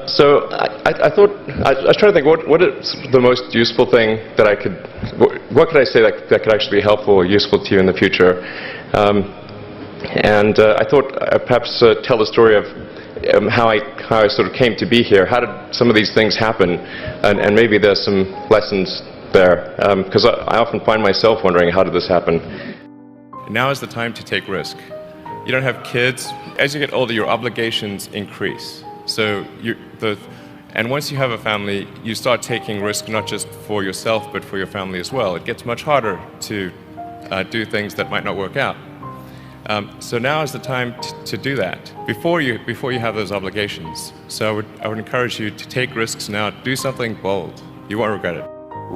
So I thought, I was trying to think, what is the most useful thing that I could, what could I say that could actually be helpful or useful to you in the future? And I thought I'd perhaps tell the story of how I sort of came to be here. How did some of these things happen? And maybe there's some lessons there. Because I often find myself wondering, how did this happen? Now is the time to take risk. You don't have kids. As you get older, your obligations increase. So and once you have a family, you start taking risk not just for yourself, but for your family as well. It gets much harder to do things that might not work out. So now is the time to do that before you have those obligations. So I would encourage you to take risks now. Do something bold. You won't regret it.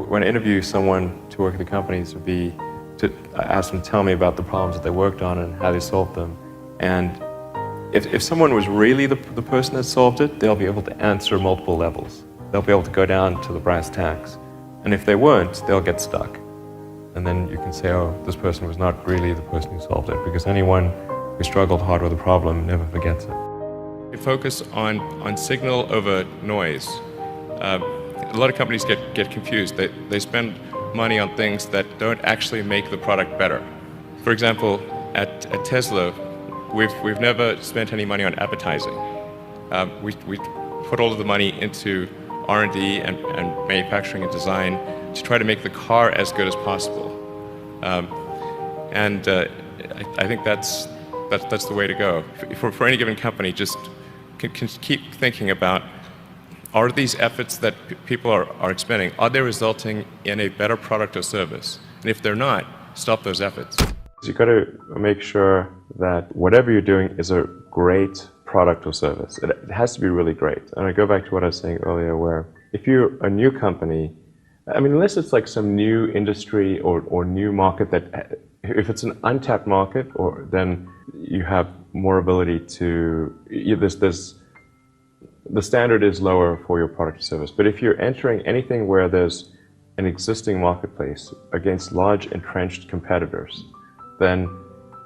When I interview someone to work at the companies, would be to ask them to tell me about the problems that they worked on and how they solved them. And if someone was really the person that solved it, they'll be able to answer multiple levels. They'll be able to go down to the brass tacks. And if they weren't, they'll get stuck. And then you can say, oh, this person was not really the person who solved it, because anyone who struggled hard with a problem never forgets it. You focus on signal over noise. A lot of companies get confused. They spend money on things that don't actually make the product better. For example, at Tesla, we've never spent any money on advertising. We put all of the money into R&D and manufacturing and design to try to make the car as good as possible. I think that's the way to go. For any given company, just can keep thinking about, are these efforts that people are expending, are they resulting in a better product or service? And if they're not, stop those efforts. You've got to make sure that whatever you're doing is a great product or service. It has to be really great. And I go back to what I was saying earlier, where if you're a new company, I mean, unless it's like some new industry or new market that, if it's an untapped market, then you have more ability to, the standard is lower for your product or service. But if you're entering anything where there's an existing marketplace against large entrenched competitors, then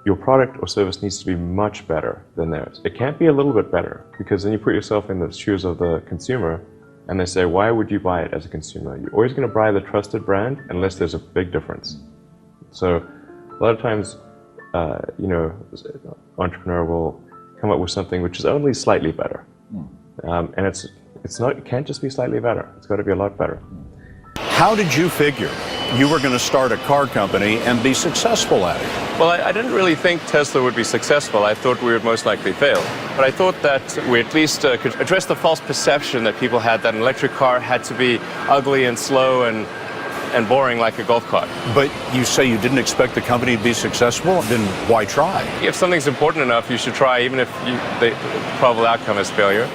your product or service needs to be much better than theirs. It can't be a little bit better, because then you put yourself in the shoes of the consumer and they say, why would you buy it as a consumer? You're always going to buy the trusted brand unless there's a big difference. So a lot of times, entrepreneur will come up with something which is only slightly better. And it can't just be slightly better. It's got to be a lot better. How did you figure you were going to start a car company and be successful at it? Well, I didn't really think Tesla would be successful. I thought we would most likely fail. But I thought that we at least could address the false perception that people had that an electric car had to be ugly and slow and boring like a golf cart. But you say you didn't expect the company to be successful, then why try? If something's important enough, you should try, even if the probable outcome is failure.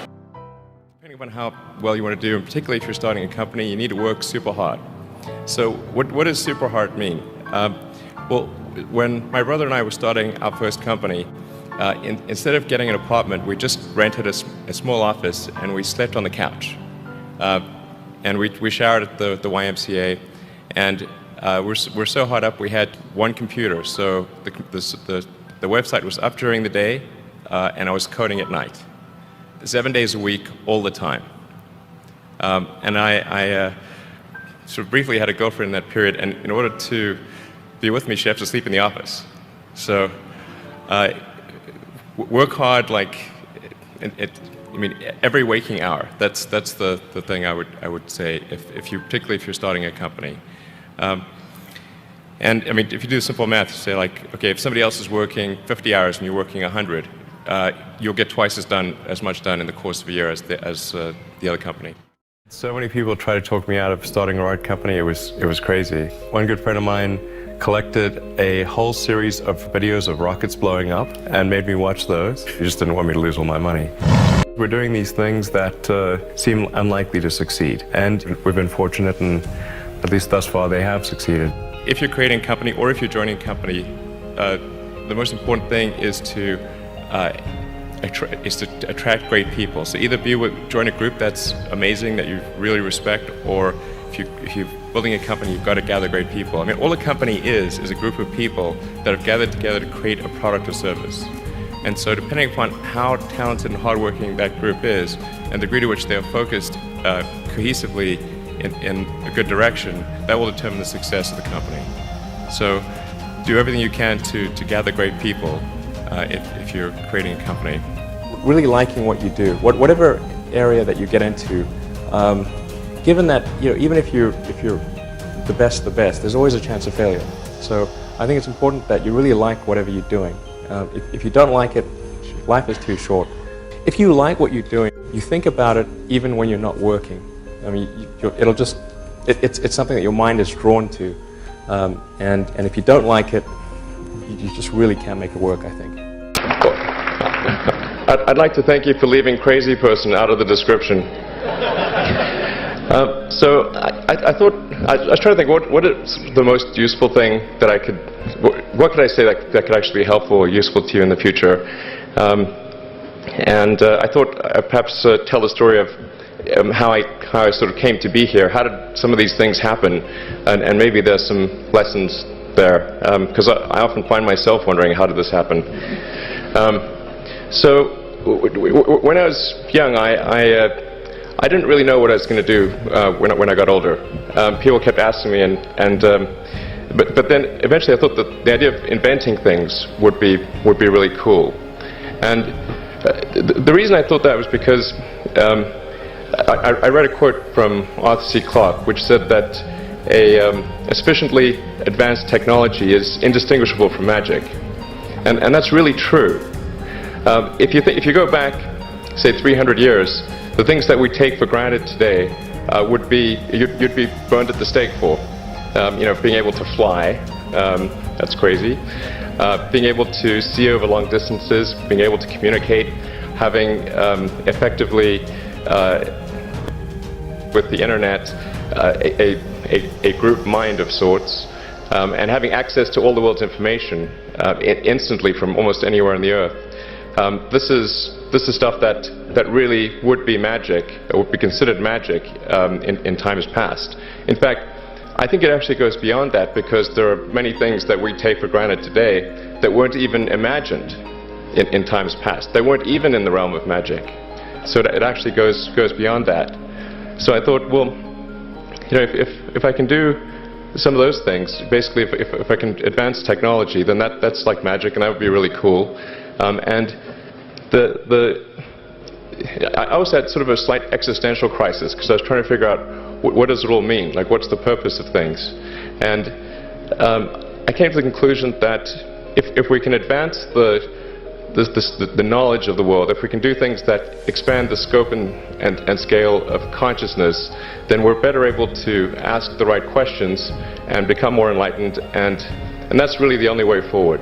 Depending on how well you want to do, and particularly if you're starting a company, you need to work super hard. So what does super hard mean? Well, when my brother and I were starting our first company, instead of getting an apartment, we just rented a small office and we slept on the couch. And we showered at the YMCA, and we're so hot up we had one computer. So the website was up during the day, and I was coding at night. 7 days a week, all the time. And I sort of briefly had a girlfriend in that period, and in order to be with me, she had to sleep in the office. So work hard, like, every waking hour. That's the thing I would say, particularly if you're starting a company. And I mean, if you do simple math, you say like, okay, if somebody else is working 50 hours and you're working 100, you'll get twice as much done in the course of a year as the other company. So many people try to talk me out of starting a right company. It was crazy. One good friend of mine collected a whole series of videos of rockets blowing up and made me watch those. He just didn't want me to lose all my money. We're doing these things that seem unlikely to succeed, and we've been fortunate, and at least thus far they have succeeded. If you're creating a company or if you're joining a company, the most important thing is to attract great people. So either join a group that's amazing, that you really respect, or if you're building a company, you've got to gather great people. I mean, all a company is a group of people that have gathered together to create a product or service. And so depending upon how talented and hardworking that group is, and the degree to which they are focused cohesively in a good direction, that will determine the success of the company. So do everything you can to gather great people if you're creating a company. Really liking what you do, whatever area that you get into, given that even if you're the best, there's always a chance of failure. So I think it's important that you really like whatever you're doing. If you don't like it, life is too short. If you like what you're doing, you think about it even when you're not working. I mean, it's something that your mind is drawn to, and if you don't like it, you just really can't make it work, I think. I'd like to thank you for leaving crazy person out of the description. So I thought, I was trying to think, what is the most useful thing that I could, what could I say that could actually be helpful or useful to you in the future? And I thought perhaps tell the story of how I sort of came to be here. How did some of these things happen? And maybe there's some lessons there, because I often find myself wondering, how did this happen? So when I was young, I didn't really know what I was going to do when I got older. People kept asking me, but then eventually I thought that the idea of inventing things would be really cool. And the reason I thought that was because I read a quote from Arthur C. Clarke, which said that a sufficiently advanced technology is indistinguishable from magic, and that's really true. If you go back, say 300 years, the things that we take for granted today would be you'd be burned at the stake for. Being able to fly, that's crazy. Being able to see over long distances, being able to communicate, having effectively with the internet a group mind of sorts, and having access to all the world's information instantly from almost anywhere on the earth. This is stuff that really would be magic, or would be considered magic in times past. In fact, I think it actually goes beyond that, because there are many things that we take for granted today that weren't even imagined in times past. They weren't even in the realm of magic. So it actually goes beyond that. So I thought, well, if I can do some of those things, basically if I can advance technology, then that's like magic, and that would be really cool. And I also had sort of a slight existential crisis, because I was trying to figure out what does it all mean? Like, what's the purpose of things? And I came to the conclusion that if we can advance the knowledge of the world, if we can do things that expand the scope and scale of consciousness, then we're better able to ask the right questions and become more enlightened, and that's really the only way forward.